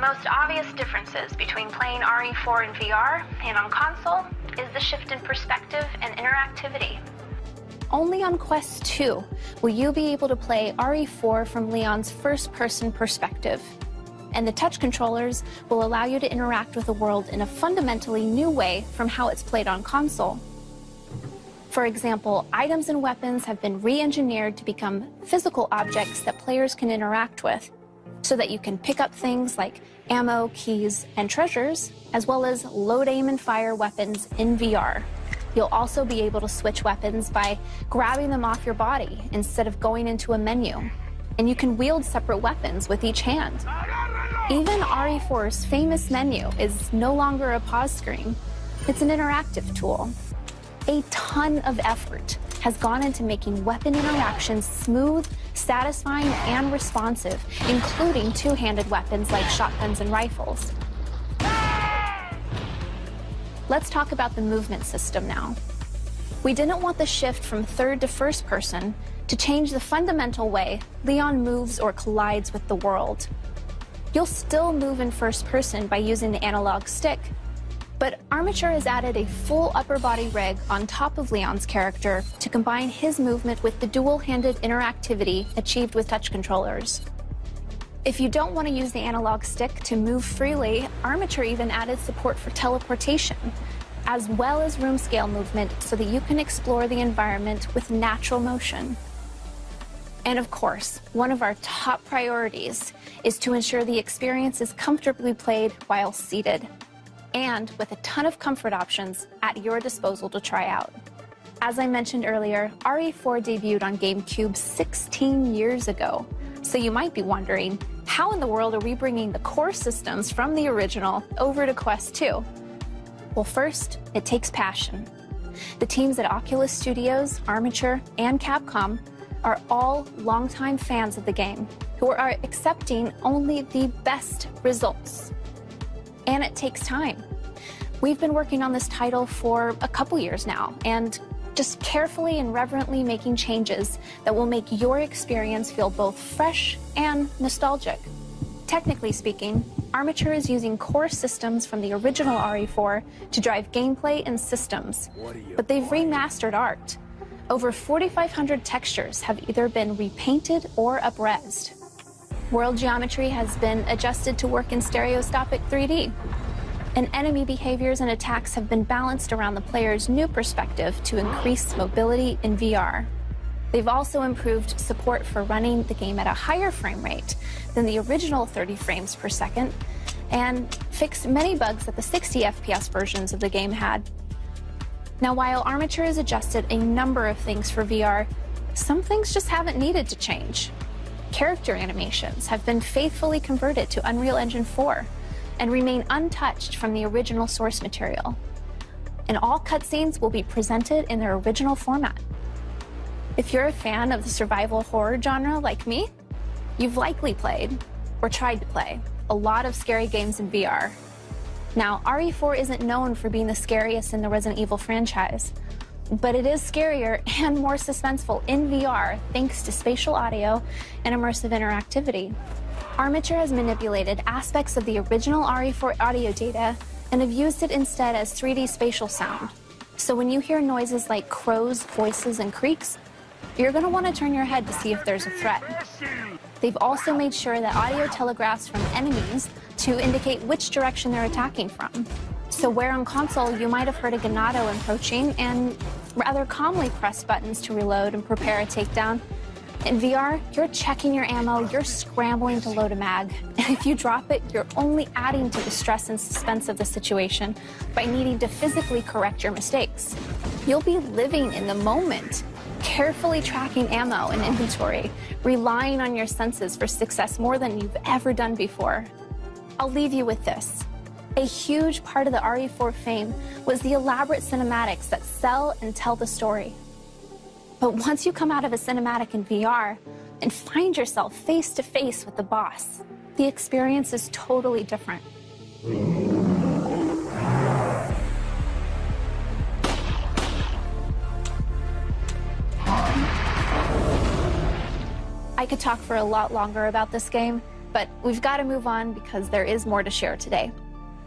most obvious differences between playing RE4 in VR and on console is the shift in perspective and interactivity. Only on Quest 2 will you be able to play RE4 from Leon's first-person perspective. And the touch controllers will allow you to interact with the world in a fundamentally new way from how it's played on console. For example, items and weapons have been re-engineered to become physical objects that players can interact with, so that you can pick up things like ammo, keys, and treasures, as well as load, aim, and fire weapons in VR. You'll also be able to switch weapons by grabbing them off your body instead of going into a menu. And you can wield separate weapons with each hand. Even RE4's famous menu is no longer a pause screen. It's an interactive tool. A ton of effort has gone into making weapon interactions smooth, satisfying, and responsive, including two-handed weapons like shotguns and rifles. Let's talk about the movement system now. We didn't want the shift from third to first person to change the fundamental way Leon moves or collides with the world. You'll still move in first person by using the analog stick, but Armature has added a full upper body rig on top of Leon's character to combine his movement with the dual-handed interactivity achieved with touch controllers. If you don't want to use the analog stick to move freely, Armature even added support for teleportation, as well as room scale movement so that you can explore the environment with natural motion. And of course, one of our top priorities is to ensure the experience is comfortably played while seated, and with a ton of comfort options at your disposal to try out. As I mentioned earlier, RE4 debuted on GameCube 16 years ago, so you might be wondering, how in the world are we bringing the core systems from the original over to Quest 2? Well, first, it takes passion. The teams at Oculus Studios, Armature, and Capcom are all longtime fans of the game who are accepting only the best results. And it takes time. We've been working on this title for a couple years now, and just carefully and reverently making changes that will make your experience feel both fresh and nostalgic. Technically speaking, Armature is using core systems from the original RE4 to drive gameplay and systems, but they've remastered art. Over 4,500 textures have either been repainted or up-resed. World geometry has been adjusted to work in stereoscopic 3D. And enemy behaviors and attacks have been balanced around the player's new perspective to increase mobility in VR. They've also improved support for running the game at a higher frame rate than the original 30 frames per second, and fixed many bugs that the 60 FPS versions of the game had. Now, while Armature has adjusted a number of things for VR, some things just haven't needed to change. Character animations have been faithfully converted to Unreal Engine 4 and remain untouched from the original source material. And all cutscenes will be presented in their original format. If you're a fan of the survival horror genre like me, you've likely played, or tried to play, a lot of scary games in VR. Now, RE4 isn't known for being the scariest in the Resident Evil franchise, but it is scarier and more suspenseful in VR thanks to spatial audio and immersive interactivity. Armature has manipulated aspects of the original RE4 audio data and have used it instead as 3D spatial sound. So when you hear noises like crows, voices, and creaks, you're going to want to turn your head to see if there's a threat. They've also made sure that audio telegraphs from enemies to indicate which direction they're attacking from. So where on console you might have heard a Ganado approaching and rather calmly press buttons to reload and prepare a takedown, in VR, you're checking your ammo, you're scrambling to load a mag, and if you drop it, you're only adding to the stress and suspense of the situation by needing to physically correct your mistakes. You'll be living in the moment, carefully tracking ammo and inventory, relying on your senses for success more than you've ever done before. I'll leave you with this. A huge part of the RE4 fame was the elaborate cinematics that sell and tell the story. But once you come out of a cinematic in VR and find yourself face to face with the boss, the experience is totally different. I could talk for a lot longer about this game, But we've got to move on because there is more to share today.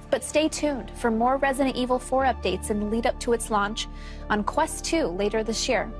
But stay tuned for more Resident Evil 4 updates in the lead up to its launch on Quest 2 later this year.